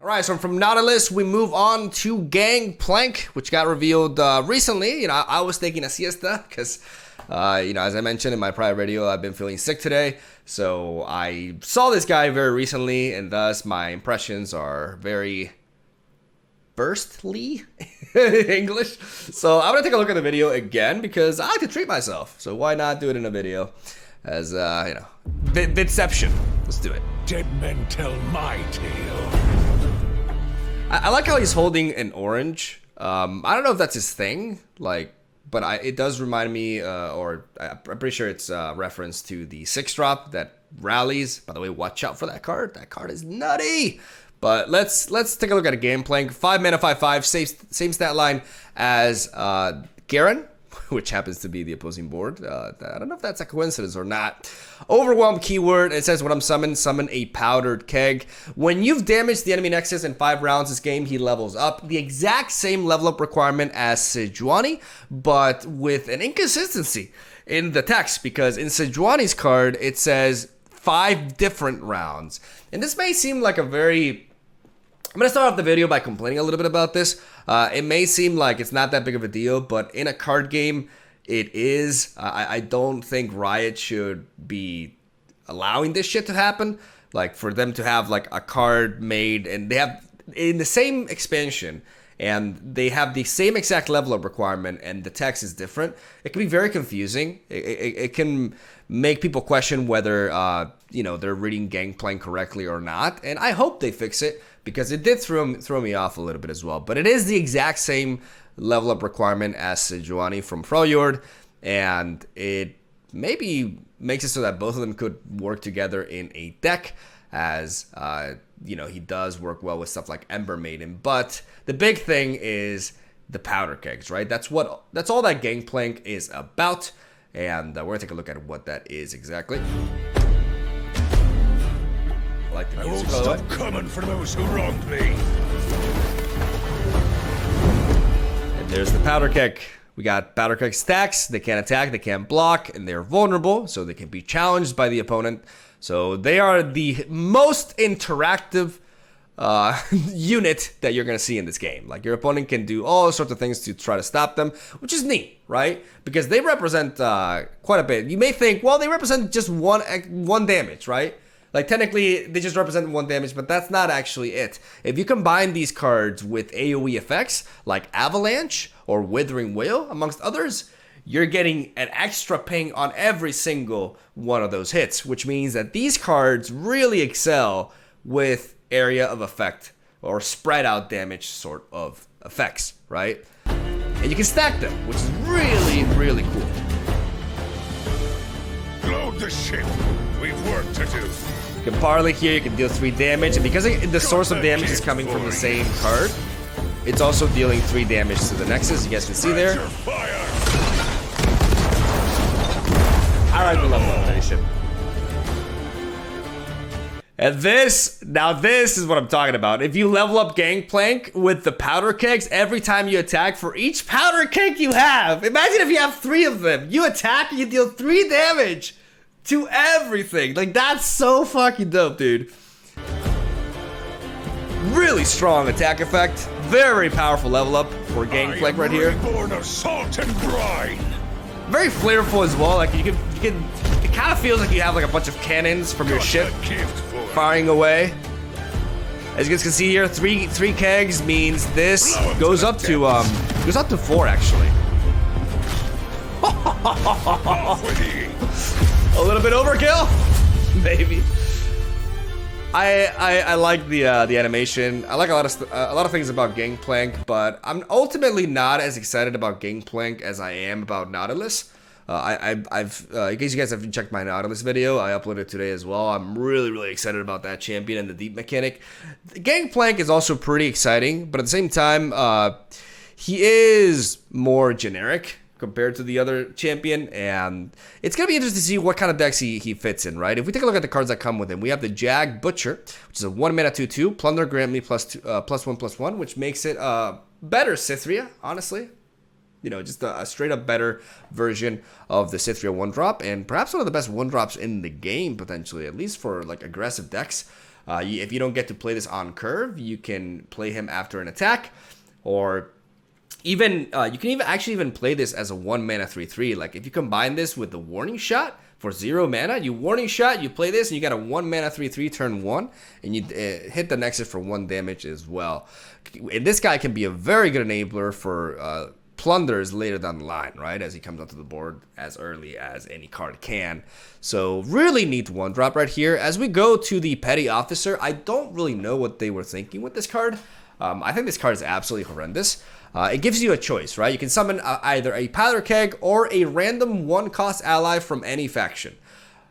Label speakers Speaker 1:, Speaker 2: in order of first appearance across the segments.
Speaker 1: Alright, so from Nautilus, we move on to GANGPLANK, which got revealed recently. I was taking a siesta because, as I mentioned in my prior video, I've been feeling sick today. So I saw this guy very recently, and thus my impressions are very burstly English. So I'm going to take a look at the video again because I like to treat myself. So why not do it in a video as, bitception. Let's do it.
Speaker 2: Dead men tell my tale.
Speaker 1: I like how he's holding an orange. I don't know if that's his thing, but it does remind me, or I'm pretty sure it's a reference to the 6-drop that rallies. By the way, watch out for that card. That card is nutty. But let's take a look at a GANGPLANK. 5 mana, 5/5, same stat line as Garen, which happens to be the opposing board. I don't know if that's a coincidence or not. Overwhelm keyword. It says when I'm summoned, summon a powdered keg. When you've damaged the enemy Nexus in 5 rounds this game, he levels up. The exact same level up requirement as Sejuani, but with an inconsistency in the text, because in Sejuani's card, it says 5 different rounds. And this may seem like a very... I'm going to start off the video by complaining a little bit about this. It may seem like it's not that big of a deal, but in a card game, it is. I don't think Riot should be allowing this shit to happen. Like, for them to have, like, a card made, and they have, in the same expansion, and they have the same exact level of requirement, and the text is different. It can be very confusing. It can make people question whether, they're reading GANGPLANK correctly or not, and I hope they fix it, because it did throw me off a little bit as well. But it is the exact same level up requirement as Sejuani from Freljord, and it maybe makes it so that both of them could work together in a deck, as he does work well with stuff like Ember Maiden. But the big thing is the powder kegs, right? That's all that GANGPLANK is about, and we're gonna take a look at what that is exactly. Like the music,
Speaker 2: I won't stop coming for those who wronged me.
Speaker 1: And there's the powder keg. We got powder keg stacks. They can't attack, they can't block, and they're vulnerable, so they can be challenged by the opponent. So they are the most interactive unit that you're gonna see in this game. Like, your opponent can do all sorts of things to try to stop them, which is neat, right? Because they represent quite a bit. You may think, well, they represent just one damage, right? Like, technically, they just represent 1 damage, but that's not actually it. If you combine these cards with AoE effects, like Avalanche or Withering Wail, amongst others, you're getting an extra ping on every single one of those hits, which means that these cards really excel with area of effect, or spread out damage sort of effects, right? And you can stack them, which is really, really cool.
Speaker 2: Load the ship. We've work to do.
Speaker 1: You can parley here, you can deal 3 damage, and because the source of damage is coming from the same card, it's also dealing 3 damage to the Nexus. You guys can see there. I like the level elevation. And this is what I'm talking about. If you level up GANGPLANK with the powder kegs, every time you attack, for each powder keg you have, imagine if you have 3 of them. You attack and you deal 3 damage to everything. Like, that's so fucking dope, dude. Really strong attack effect. Very powerful level up for GANGPLANK right here.
Speaker 2: Born of salt and brine.
Speaker 1: Very flavorful as well. Like, you can. It kind of feels like you have like a bunch of cannons from your ship firing away. As you guys can see here, three kegs means this goes up to 4 actually. A little bit overkill, maybe. I like the animation. I like a lot of things about GANGPLANK, but I'm ultimately not as excited about GANGPLANK as I am about Nautilus. In case you guys haven't checked my Nautilus video, I uploaded today as well. I'm really excited about that champion and the deep mechanic. GANGPLANK is also pretty exciting, but at the same time, he is more generic compared to the other champion, and it's gonna be interesting to see what kind of decks he fits in, right? If we take a look at the cards that come with him, we have the Jag Butcher, which is a 1 mana 2/2, Plunder, grant me +1/+1, which makes it better Cithria, honestly. You know, just a straight up better version of the Cithria 1-drop, and perhaps one of the best 1-drops in the game, potentially, at least for like aggressive decks. If you don't get to play this on curve, you can play him after an attack, or even you can even play this as a 1 mana 3/3. Like if you combine this with the warning shot for 0 mana, you warning shot, you play this, and you got a 1 mana 3/3 turn 1, and you hit the Nexus for 1 damage as well. And this guy can be a very good enabler for plunders later down the line, right? As he comes onto the board as early as any card can. So really neat 1-drop right here. As we go to the Petty Officer, I don't really know what they were thinking with this card. I think this card is absolutely horrendous. It gives you a choice, right? You can summon either a Powder Keg or a random 1-cost ally from any faction.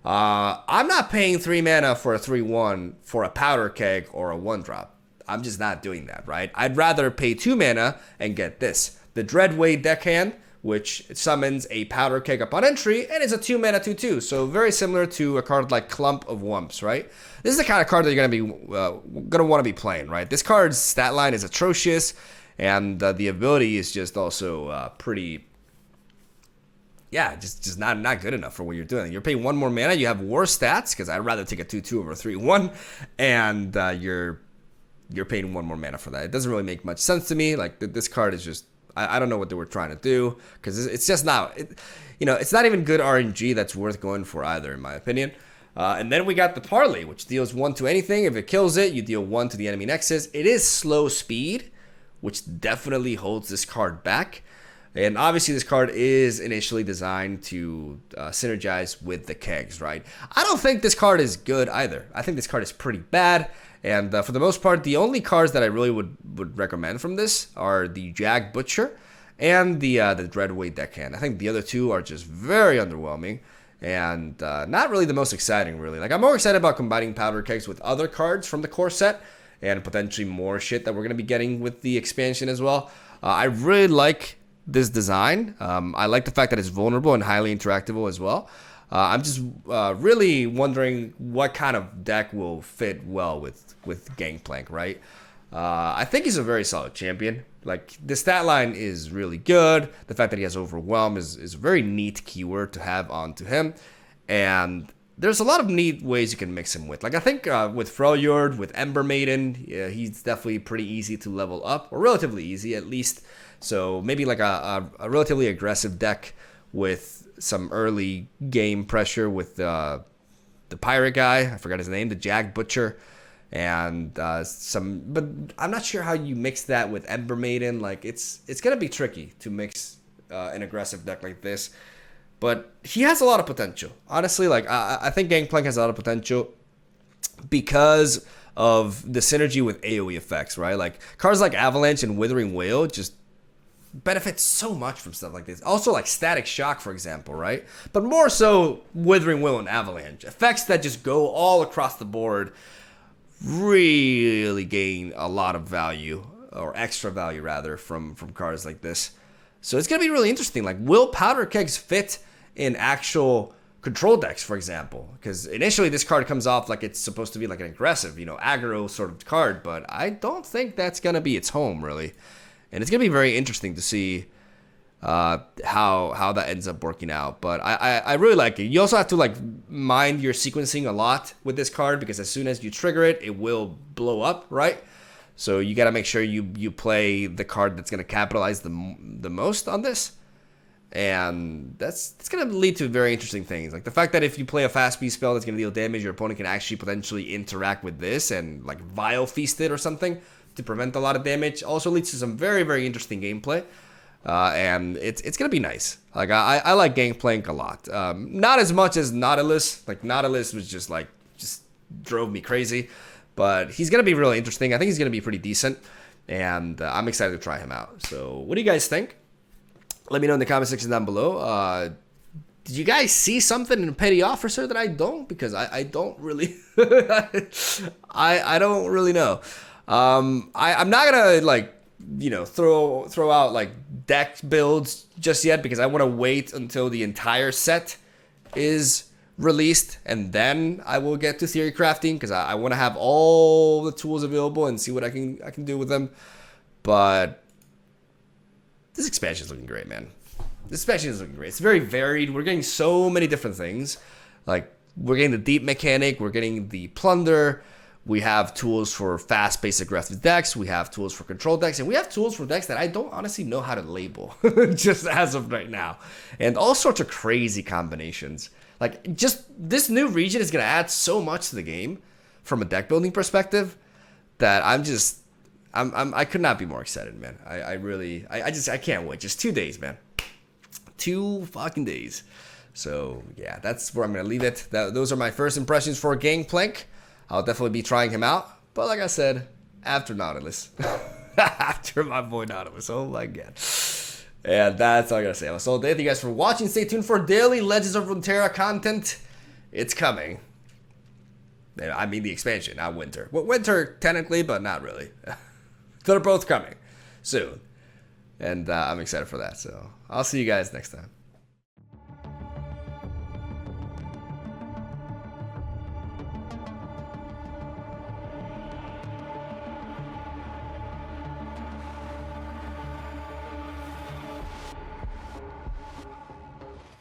Speaker 1: I'm not paying 3 mana for a 3/1 for a Powder Keg or a 1-drop. I'm just not doing that, right? I'd rather pay 2 mana and get this. The Dreadway Deckhand, which summons a Powder Keg upon entry, and it's a 2 mana 2/2. So very similar to a card like Clump of Wumps, right? This is the kind of card that you're gonna want to be playing, right? This card's stat line is atrocious, and the ability is just also pretty, yeah, just not good enough for what you're doing. You're paying 1 more mana, you have worse stats, because I'd rather take a 2/2 over a 3/1, and you're paying 1 more mana for that. It doesn't really make much sense to me. Like this card is just, I don't know what they were trying to do, because it's just not, it's not even good RNG that's worth going for either, in my opinion. And then we got the Parley, which deals 1 to anything. If it kills it, you deal 1 to the enemy Nexus. It is slow speed, which definitely holds this card back. And obviously this card is initially designed to synergize with the kegs, right? I don't think this card is good either. I think this card is pretty bad. And for the most part, the only cards that I really would recommend from this are the Jag Butcher and the Dreadway Deckhand. I think the other two are just very underwhelming and not really the most exciting, really. Like, I'm more excited about combining Powder Kegs with other cards from the core set and potentially more shit that we're going to be getting with the expansion as well. I really like this design. I like the fact that it's vulnerable and highly interactable as well. I'm just really wondering what kind of deck will fit well with GANGPLANK, right? I think he's a very solid champion. Like, the stat line is really good. The fact that he has Overwhelm is a very neat keyword to have onto him. And there's a lot of neat ways you can mix him with. Like, I think with Freljord, with Ember Maiden, he's definitely pretty easy to level up, or relatively easy at least. So maybe like a relatively aggressive deck with some early game pressure with the pirate guy. I forgot his name, the Jag Butcher. And but I'm not sure how you mix that with Ember Maiden. Like, it's gonna be tricky to mix an aggressive deck like this, but he has a lot of potential, honestly. Like, I think GANGPLANK has a lot of potential because of the synergy with AoE effects, right? Like, cards like Avalanche and Withering Wail just benefit so much from stuff like this. Also, like Static Shock, for example, right? But more so Withering Wail and Avalanche, effects that just go all across the board, really gain a lot of value, or extra value rather, from cards like this. So it's gonna be really interesting. Like, will Powder Kegs fit in actual control decks, for example? Because initially this card comes off like it's supposed to be like an aggressive, aggro sort of card, but I don't think that's gonna be its home, really. And it's gonna be very interesting to see how that ends up working out. But I really like it. You also have to like mind your sequencing a lot with this card, because as soon as you trigger it, it will blow up, right? So you got to make sure you play the card that's going to capitalize the most on this. And it's going to lead to very interesting things. Like the fact that if you play a fast speed spell that's going to deal damage, your opponent can actually potentially interact with this and like Vile Feast it or something to prevent a lot of damage also leads to some very, very interesting gameplay. And it's gonna be nice. Like, I like GANGPLANK a lot. Not as much as Nautilus. Like, Nautilus was just drove me crazy. But he's gonna be really interesting. I think he's gonna be pretty decent, and I'm excited to try him out. So, what do you guys think? Let me know in the comment section down below. Did you guys see something in Petty Officer that I don't? Because I don't really, I don't really know. I'm not gonna like, throw out like deck builds just yet, because I want to wait until the entire set is released, and then I will get to theory crafting, because I want to have all the tools available and see what I can do with them. But this expansion is looking great, man. This expansion is looking great. It's very varied. We're getting so many different things. Like, we're getting the deep mechanic, we're getting the plunder, We have tools for fast-paced aggressive decks. We have tools for control decks. And we have tools for decks that I don't honestly know how to label just as of right now. And all sorts of crazy combinations. Like, just this new region is going to add so much to the game from a deck building perspective that I could not be more excited, man. I can't wait. Just 2 days, man. 2 fucking days. So, yeah, that's where I'm going to leave it. Those are my first impressions for GANGPLANK. I'll definitely be trying him out. But like I said, after Nautilus. After my boy Nautilus. Oh my god. And that's all I gotta say. So thank you guys for watching. Stay tuned for daily Legends of Runeterra content. It's coming. I mean the expansion, not winter. Well, winter technically, but not really. They're both coming soon. And I'm excited for that. So I'll see you guys next time.